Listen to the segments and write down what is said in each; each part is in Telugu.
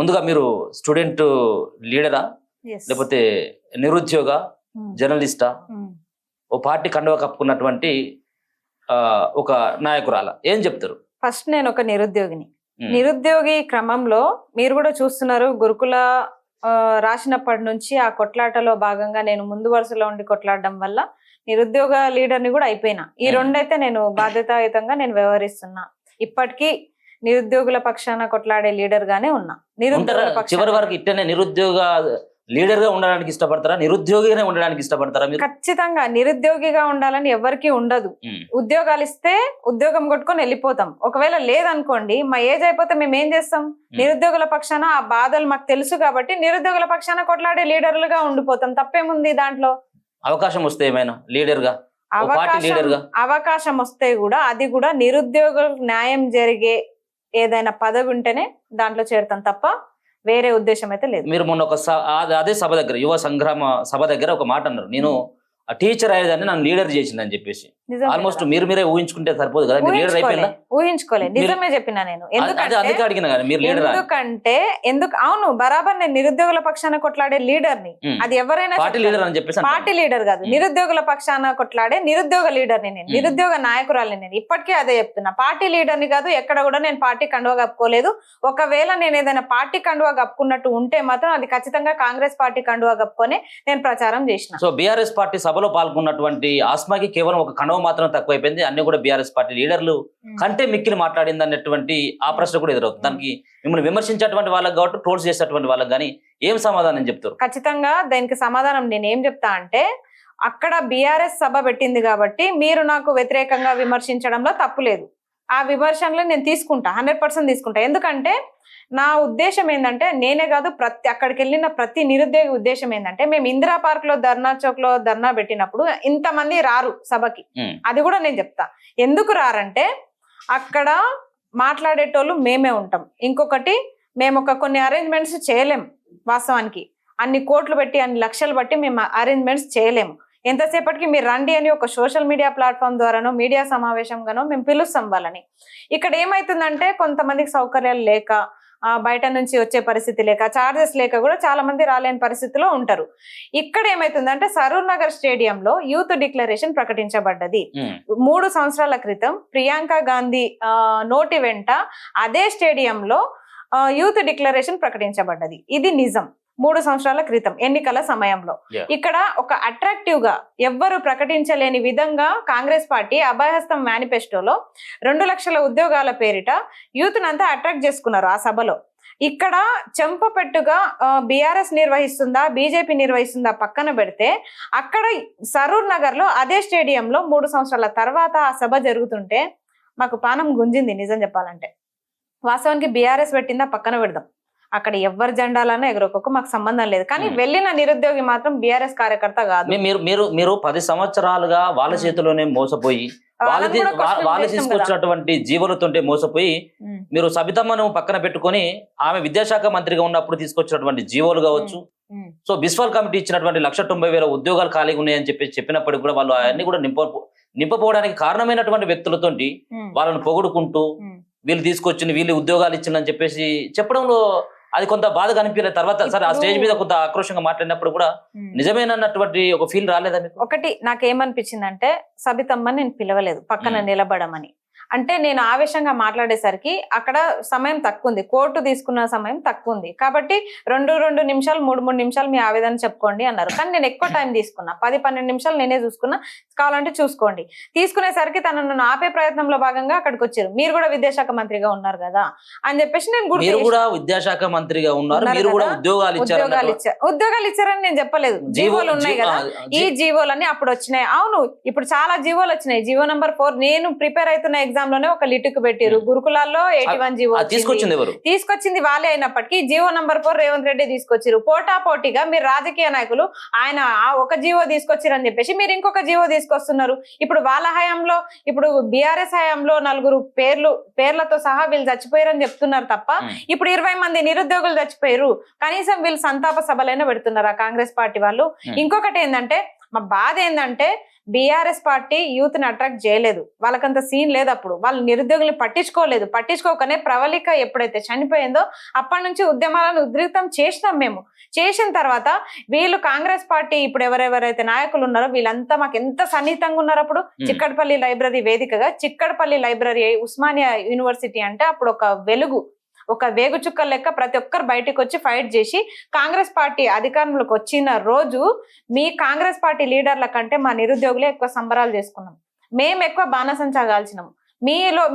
ముందుగా మీరు స్టూడెంట్ లీడరా Yes. లేకపోతే నిరుద్యోగ జర్నలిస్టా ఓ పార్టీ కండువా కప్పుకున్నటువంటి ఒక నాయకురాల ఏం చెప్తారు? ఫస్ట్ నేను ఒక నిరుద్యోగిని. నిరుద్యోగి క్రమంలో మీరు కూడా చూస్తున్నారు, గురుకుల రాసినప్పటి నుంచి ఆ కొట్లాటలో భాగంగా నేను ముందు వరుసలో ఉండి కొట్లాడడం వల్ల నిరుద్యోగ లీడర్ని కూడా అయిపోయినా. ఈ రెండైతే నేను బాధ్యతాయుతంగా నేను వ్యవహరిస్తున్నా. ఇప్పటికీ నిరుద్యోగుల పక్షాన కొట్లాడే లీడర్ గానే ఉన్నా. చివరి వరకు ఇట్టనే నిరుద్యోగ లీడర్ గా ఉండడానికి ఇష్టపడతారా, నిరుద్యోగిగానే ఉండడానికి ఇష్టపడతారా మీరు? ఖచ్చితంగా నిరుద్యోగిగా ఉండాలని ఎవరికి ఉండదు. ఉద్యోగాలు ఇస్తే ఉద్యోగం కొట్టుకొని వెళ్ళిపోతాం. ఒకవేళ లేదనుకోండి, మా ఏజ్ అయిపోతే మేము ఏం చేస్తాం? నిరుద్యోగుల పక్షాన ఆ బాధలు మాకు తెలుసు కాబట్టి నిరుద్యోగుల పక్షాన కొట్లాడే లీడర్లుగా ఉండిపోతాం. తప్పేముంది దాంట్లో? అవకాశం వస్తే ఏమైనా లీడర్ గా అవకాశం వస్తే కూడా అది కూడా నిరుద్యోగ న్యాయం జరిగే ఏదైనా పదవి ఉంటేనే దాంట్లో చేరుతాం తప్ప వేరే ఉద్దేశం అయితే లేదు. మీరు మొన్న ఒక అదే సభ దగ్గర, యువ సంగ్రామ సభ దగ్గర ఒక మాట అన్నారు, నేను టీచర్ అయ్యేదాన్ని నన్ను లీడర్ చేసిందని చెప్పేసి. ఆల్మోస్ట్ మీరే ఊహించుకుంటే సరిపోదు కదా, మీరు లీడర్ అయిపోయిందా? ఊహించుకోలేదు, నిజమే చెప్పినా నేను. ఎందుకంటే అవును, బరాబర్ నేను నిరుద్యోగుల పక్షాన కొట్లాడే లీడర్ని. అది ఎవరైనా పార్టీ లీడర్ అని చెప్పేసి, పార్టీ లీడర్ కాదు, నిరుద్యోగుల పక్షాన కొట్లాడే నిరుద్యోగ లీడర్ని నేను, నిరుద్యోగ నాయకురాలని నేను. ఇప్పటికే అదే చెప్తున్నా, పార్టీ లీడర్ని కాదు. ఎక్కడ కూడా నేను పార్టీ కండువా కప్పుకోలేదు. ఒకవేళ నేను ఏదైనా పార్టీ కండువా కప్పుకున్నట్టు ఉంటే మాత్రం అది ఖచ్చితంగా కాంగ్రెస్ పార్టీ కండువా కప్పుకొని నేను ప్రచారం చేసిన. సో బీఆర్ఎస్ పార్టీ సభలో పాల్గొన్నటువంటి ఆస్మాకి కేవలం ఒక కండువ మాత్రం తక్కువైపోయింది, అన్ని కూడా బీఆర్ఎస్ పార్టీ లీడర్లు కంటే మిక్కిలి మాట్లాడింది అన్నటువంటి ఆ ప్రశ్న కూడా ఎదురవుతుంది. దానికి మిమ్మల్ని విమర్శించేటువంటి వాళ్ళకి కాబట్టి, ట్రోల్స్ చేసేటువంటి వాళ్ళకి కానీ ఏం సమాధానం చెప్తారు? ఖచ్చితంగా దానికి సమాధానం నేను ఏం చెప్తా అంటే, అక్కడ బీఆర్ఎస్ సభ పెట్టింది కాబట్టి మీరు నాకు వ్యతిరేకంగా విమర్శించడంలో తప్పు లేదు. ఆ విమర్శనలు నేను తీసుకుంటా, 100% తీసుకుంటా. ఎందుకంటే నా ఉద్దేశం ఏంటంటే, నేనే కాదు అక్కడికి వెళ్ళిన ప్రతి నిరుద్యోగి ఉద్దేశం ఏంటంటే, మేము ఇందిరా పార్క్ లో ధర్నా చౌక్ లో ధర్నా పెట్టినప్పుడు ఇంతమంది రారు సభకి. అది కూడా నేను చెప్తా. ఎందుకు రారంటే అక్కడ మాట్లాడేటోళ్ళు మేమే ఉంటాం. ఇంకొకటి, మేము కొన్ని అరేంజ్మెంట్స్ చేయలేము. వాస్తవానికి అన్ని కోట్లు పెట్టి అన్ని లక్షలు బట్టి మేము అరేంజ్మెంట్స్ చేయలేము. ఎంతసేపటికి మీరు రండి అని ఒక సోషల్ మీడియా ప్లాట్ఫామ్ ద్వారానో మీడియా సమావేశంగానో మేము పిలుస్తాం వాళ్ళని. ఇక్కడ ఏమైతుందంటే, కొంతమందికి సౌకర్యాలు లేక, బయట నుంచి వచ్చే పరిస్థితి లేక, చార్జెస్ లేక కూడా చాలా మంది రాలేని పరిస్థితిలో ఉంటారు. ఇక్కడ ఏమైతుందంటే, సరూర్ నగర్ స్టేడియంలో యూత్ డిక్లరేషన్ ప్రకటించబడ్డది 3 సంవత్సరాల క్రితం. ప్రియాంక గాంధీ నోటి వెంట అదే స్టేడియంలో యూత్ డిక్లరేషన్ ప్రకటించబడ్డది. ఇది నిజం. 3 సంవత్సరాల క్రితం ఎన్నికల సమయంలో. ఇక్కడ ఒక అట్రాక్టివ్ గా ఎవ్వరు ప్రకటించలేని విధంగా కాంగ్రెస్ పార్టీ అభయహస్తం మేనిఫెస్టోలో 2 లక్షల ఉద్యోగాల పేరిట యూత్ నంతా అట్రాక్ట్ చేసుకున్నారు ఆ సభలో. ఇక్కడ చెంపపెట్టుగా బీఆర్ఎస్ నిర్వహిస్తుందా బీజేపీ నిర్వహిస్తుందా పక్కన పెడితే, అక్కడ సరూర్ నగర్ లో అదే స్టేడియంలో 3 సంవత్సరాల తర్వాత ఆ సభ జరుగుతుంటే మాకు పానం గుంజింది నిజం చెప్పాలంటే. వాస్తవానికి బీఆర్ఎస్ పెట్టిందా పక్కన పెడదాం, అక్కడ ఎవరి జెండాలన్నా ఎగురొక్క మాకు సంబంధం లేదు. కానీ వెళ్ళిన నిరుద్యోగి మాత్రం బీఆర్ఎస్ కార్యకర్త కాదు. మీరు 10 సంవత్సరాలుగా వాళ్ళ చేతిలోనే మోసపోయి, వాళ్ళు తీసుకొచ్చినటువంటి జీవోలతోటే మోసపోయి, మీరు సబితమ్మను పక్కన పెట్టుకొని ఆమె విద్యాశాఖ మంత్రిగా ఉన్నప్పుడు తీసుకొచ్చినటువంటి జీవోలు కావచ్చు, సో బిస్వాల్ కమిటీ ఇచ్చినటువంటి 1,90,000 ఉద్యోగాలు ఖాళీగా ఉన్నాయని చెప్పినప్పటికీ కూడా వాళ్ళు అవన్నీ కూడా నింపపోవడానికి కారణమైనటువంటి వ్యక్తులతోటి వాళ్ళని పొగుడుకుంటూ, వీళ్ళు తీసుకొచ్చింది, వీళ్ళు ఉద్యోగాలు ఇచ్చిందని చెప్పేసి చెప్పడంలో అది కొంత బాధ కనిపించలేదు. తర్వాత సరే ఆ స్టేజ్ మీద కొంత ఆక్రోషంగా మాట్లాడినప్పుడు కూడా నిజమేనన్నటువంటి ఒక ఫీల్ రాలేదా మీకు? ఒకటి నాకేమనిపించిందంటే, సబితమ్మని నేను పిలవలేదు పక్కన నిలబడమని. అంటే నేను ఆవేశంగా మాట్లాడేసరికి అక్కడ సమయం తక్కువ ఉంది, కోర్టు తీసుకున్న సమయం తక్కువ ఉంది కాబట్టి 2 నిమిషాలు 3 నిమిషాలు మీ ఆవేదన చెప్పుకోండి అన్నారు. కానీ నేను ఎక్కువ టైం తీసుకున్నా, 10-12 నిమిషాలు నేనే చూసుకున్నా. కావాలంటే చూసుకోండి. తీసుకునేసరికి తనను ఆపే ప్రయత్నంలో భాగంగా అక్కడికి వచ్చారు. మీరు కూడా విద్యాశాఖ మంత్రిగా ఉన్నారు కదా అని చెప్పేసి నేను విద్యాశాఖ మంత్రిగా ఉన్నారు, ఉద్యోగాలు ఇచ్చారని నేను చెప్పలేదు. జీవోలు ఉన్నాయి కదా, ఈ జీవోలన్నీ అప్పుడు వచ్చినాయి. అవును, ఇప్పుడు చాలా జీవోలు వచ్చినాయి. జీవో నెంబర్ 4 నేను ప్రిపేర్ అవుతున్న ఎగ్జామ్ లోనే ఒక లిటుకు పెట్టారు. గురుకులాల్లో 81 జీవో తీసుకొచ్చింది వాళ్ళే అయినప్పటికీ జీవో నంబర్ 4 రేవంత్ రెడ్డి తీసుకొచ్చారు. పోటాపోటీగా మీరు రాజకీయ నాయకులు ఆయన ఒక జీవో తీసుకొచ్చారని చెప్పేసి మీరు ఇంకొక జీవో తీసుకొస్తున్నారు. ఇప్పుడు వాళ్ళ హయాంలో, ఇప్పుడు బీఆర్ఎస్ హయాంలో 4 పేర్లతో సహా వీళ్ళు చచ్చిపోయారని చెప్తున్నారు తప్ప, ఇప్పుడు 20 మంది నిరుద్యోగులు చచ్చిపోయారు. కనీసం వీళ్ళు సంతాప సభలైనా పెడుతున్నారు ఆ కాంగ్రెస్ పార్టీ వాళ్ళు. ఇంకొకటి ఏంటంటే, మా బాధ ఏంటంటే బీఆర్ఎస్ పార్టీ యూత్ ని అట్రాక్ట్ చేయలేదు, వాళ్ళకంత సీన్ లేదు, అప్పుడు వాళ్ళు నిరుద్యోగుల్ని పట్టించుకోకనే ప్రవళిక ఎప్పుడైతే చనిపోయిందో అప్పటి నుంచి ఉద్యమాలను ఉధృతం చేసినాం మేము. చేసిన తర్వాత వీళ్ళు కాంగ్రెస్ పార్టీ ఇప్పుడు ఎవరెవరైతే నాయకులు ఉన్నారో వీళ్ళంతా మాకు ఎంత సన్నిహితంగా ఉన్నారు. అప్పుడు చిక్కడపల్లి లైబ్రరీ వేదికగా, చిక్కడపల్లి లైబ్రరీ ఉస్మానియా యూనివర్సిటీ అంటే అప్పుడు ఒక వెలుగు, ఒక వేగు చుక్కల లెక్క ప్రతి ఒక్కరు బయటకు వచ్చి ఫైట్ చేసి కాంగ్రెస్ పార్టీ అధికారంలోకి వచ్చిన రోజు మీ కాంగ్రెస్ పార్టీ లీడర్ల కంటే మా నిరుద్యోగులే ఎక్కువ సంబరాలు చేసుకున్నాం, మేము ఎక్కువ బాణసంచా కాల్చినాం.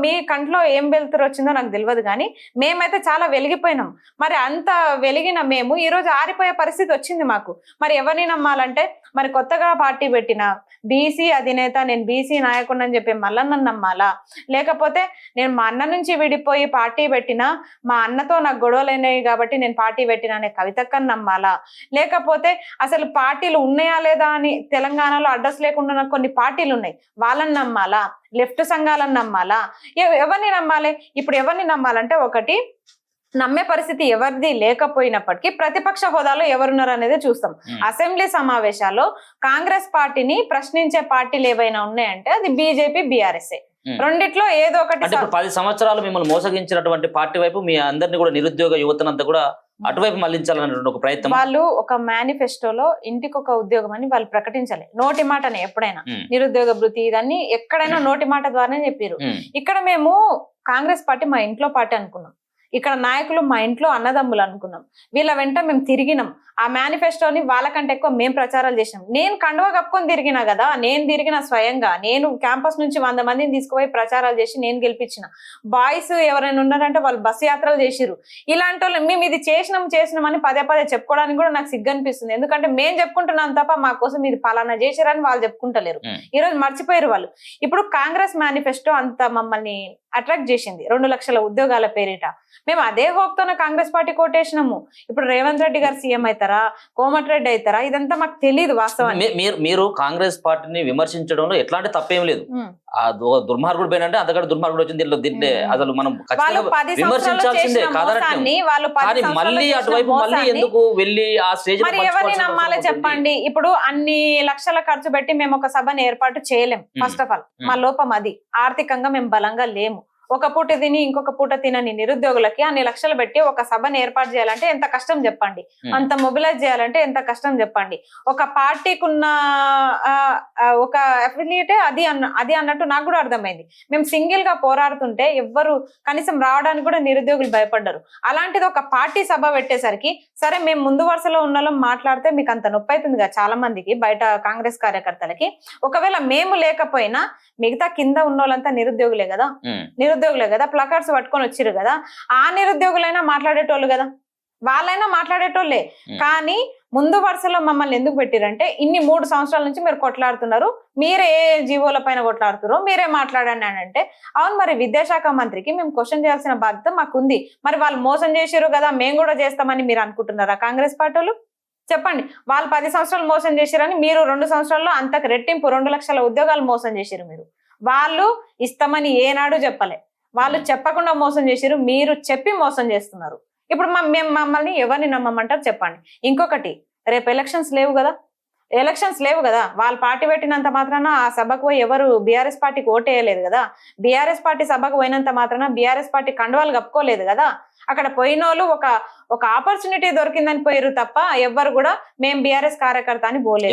మీ కంట్లో ఏం వెలుతురు వచ్చిందో నాకు తెలియదు, కానీ మేమైతే చాలా వెలిగిపోయినాం. మరి అంత వెలిగిన మేము ఈ రోజు ఆరిపోయే పరిస్థితి వచ్చింది మాకు. మరి ఎవరిని నమ్మాలంటే, మరి కొత్తగా పార్టీ పెట్టిన బీసీ అధినేత, నేను బీసీ నాయకుడిని అని చెప్పి మల్లన్న నమ్మాలా, లేకపోతే నేను మా అన్న నుంచి విడిపోయి పార్టీ పెట్టినా మా అన్నతో నాకు గొడవలైనాయి కాబట్టి నేను పార్టీ పెట్టినా అనే కవితక్కని నమ్మాలా, లేకపోతే అసలు పార్టీలు ఉన్నాయా లేదా అని తెలంగాణలో అడ్రస్ లేకుండా నాకు కొన్ని పార్టీలు ఉన్నాయి వాళ్ళని నమ్మాలా, లెఫ్ట్ సంఘాలను నమ్మాలా, ఎవరిని నమ్మాలి? ఇప్పుడు ఎవరిని నమ్మాలంటే, ఒకటి నమ్మే పరిస్థితి ఎవరిది లేకపోయినప్పటికీ ప్రతిపక్ష హోదాలో ఎవరున్నారు అనేది చూస్తాం. అసెంబ్లీ సమావేశాల్లో కాంగ్రెస్ పార్టీని ప్రశ్నించే పార్టీలు ఏవైనా ఉన్నాయంటే అది బీజేపీ, బీఆర్ఎస్. రెండిట్లో ఏదో ఒకటి. 10 సంవత్సరాలు మిమ్మల్ని మోసగించినటువంటి పార్టీ వైపు మీ అందరినీ కూడా, నిరుద్యోగ యువతనంతా కూడా అటువైపు మళ్లించాలన్నటువంటి ఒక ప్రయత్నం. వాళ్ళు ఒక మేనిఫెస్టోలో ఇంటికి ఒక ఉద్యోగం అని వాళ్ళు ప్రకటించాలి, నోటి మాటనే. ఎప్పుడైనా నిరుద్యోగ భృతి ఇదన్నీ ఎక్కడైనా నోటి మాట ద్వారానే చెప్పారు. ఇక్కడ మేము కాంగ్రెస్ పార్టీ మా ఇంట్లో పార్టీ అనుకున్నాం, ఇక్కడ నాయకులు మా ఇంట్లో అన్నదమ్ములు అనుకున్నాం. వీళ్ళ వెంట మేము తిరిగినాం, ఆ మేనిఫెస్టోని వాళ్ళకంటే ఎక్కువ మేము ప్రచారాలు చేసినాం. నేను కండువా కప్పుకొని తిరిగినా కదా, నేను తిరిగిన స్వయంగా, నేను క్యాంపస్ నుంచి 100 మందిని తీసుకుపోయి ప్రచారాలు చేసి నేను గెలిపించిన. బాయ్స్ ఎవరైనా ఉన్నారంటే వాళ్ళు బస్సు యాత్రలు చేసిరు. ఇలాంటి వాళ్ళు మేము ఇది చేసినామని పదే చెప్పుకోవడానికి కూడా నాకు సిగ్గు అనిపిస్తుంది. ఎందుకంటే మేము చెప్పుకుంటున్నాం తప్ప మా కోసం ఇది పలానా చేశారని వాళ్ళు చెప్పుకుంటలేరు. ఈ రోజు మర్చిపోయారు వాళ్ళు. ఇప్పుడు కాంగ్రెస్ మేనిఫెస్టో అంత మమ్మల్ని అట్రాక్ట్ చేసింది 2 లక్షల ఉద్యోగాల పేరిట. మేము అదే హోప్ తోనే కాంగ్రెస్ పార్టీ కోటేసినాము. ఇప్పుడు రేవంత్ రెడ్డి గారు సీఎం అవుతారా, కోమటిరెడ్డి అవుతారా, ఇదంతా మాకు తెలియదు వాస్తవానికి. మీరు కాంగ్రెస్ పార్టీని విమర్శించడంలో ఎట్లాంటి తప్పేం లేదు. ఆ దుర్మార్గుడు పోయినంటే అంతకంటే దుర్మార్గుడు వచ్చింది దీంట్లో అసలు మనం విమర్శించాల్సిందే కాదని, మళ్ళీ అటువైపు మళ్ళీ ఎందుకు వెళ్ళి ఆ స్టేజ్ మరి ఎవరిని నమ్మాలో చెప్పండి? ఇప్పుడు అన్ని లక్షల ఖర్చు పెట్టి మేము ఒక సభను ఏర్పాటు చేయలేం. ఫస్ట్ ఆఫ్ ఆల్ మా లోపం అది, ఆర్థికంగా మేము బలంగా లేము. ఒక పూట తిని ఇంకొక పూట తినని నిరుద్యోగులకి అన్ని లక్షలు పెట్టి ఒక సభను ఏర్పాటు చేయాలంటే ఎంత కష్టం చెప్పండి, అంత మొబిలైజ్ చేయాలంటే ఎంత కష్టం చెప్పండి. ఒక పార్టీకి ఉన్న ఒక అఫిలియేటే అది అన్నట్టు నాకు కూడా అర్థమైంది. మేము సింగిల్ గా పోరాడుతుంటే ఎవ్వరు కనీసం రావడానికి కూడా నిరుద్యోగులు భయపడ్డారు. అలాంటిది ఒక పార్టీ సభ పెట్టేసరికి సరే మేము ముందు వరుసలో ఉన్న మాట్లాడితే మీకు అంత నొప్పి అవుతుంది కదా చాలా మందికి, బయట కాంగ్రెస్ కార్యకర్తలకి. ఒకవేళ మేము లేకపోయినా మిగతా కింద ఉన్న వాళ్ళంతా నిరుద్యోగులే కదా, ప్లకార్డ్స్ పట్టుకొని వచ్చిరు కదా, ఆ నిరుద్యోగులైనా మాట్లాడేటోళ్ళు కదా, వాళ్ళైనా మాట్లాడేటోళ్ళే. కానీ ముందు వరుసలో మమ్మల్ని ఎందుకు పెట్టిరంటే, ఇన్ని 3 సంవత్సరాల నుంచి మీరు కొట్లాడుతున్నారు, మీరే ఏ జీవోల పైన కొట్లాడుతున్నారు, మీరే మాట్లాడండి అని అంటే, అవును మరి విద్యాశాఖ మంత్రికి మేము క్వశ్చన్ చేయాల్సిన బాధ్యత మాకుంది. మరి వాళ్ళు మోసం చేసిరు కదా, మేము కూడా చేస్తామని మీరు అనుకుంటున్నారా కాంగ్రెస్ పార్టీలు? చెప్పండి. వాళ్ళు 10 సంవత్సరాలు మోసం చేసిరని మీరు 2 సంవత్సరాల్లో అంతకు రెట్టింపు 2 లక్షల ఉద్యోగాలు మోసం చేసిరు మీరు. వాళ్ళు ఇస్తామని ఏనాడు చెప్పలే, వాళ్ళు చెప్పకుండా మోసం చేసిరు, మీరు చెప్పి మోసం చేస్తున్నారు. ఇప్పుడు మమ్మల్ని ఎవరిని నమ్మమంటారు చెప్పండి. ఇంకొకటి, రేపు ఎలక్షన్స్ లేవు కదా, వాళ్ళ పార్టీ పెట్టినంత మాత్రాన ఆ సభకు పోయి ఎవరు బీఆర్ఎస్ పార్టీకి ఓటేయలేదు కదా, బీఆర్ఎస్ పార్టీ సభకు పోయినంత మాత్రాన బీఆర్ఎస్ పార్టీ కండువాలు కప్పుకోలేదు కదా. అక్కడ పోయిన వాళ్ళు ఒక ఆపర్చునిటీ దొరికిందని పోయారు తప్ప ఎవ్వరు కూడా మేము బీఆర్ఎస్ కార్యకర్త అని పోలేదు.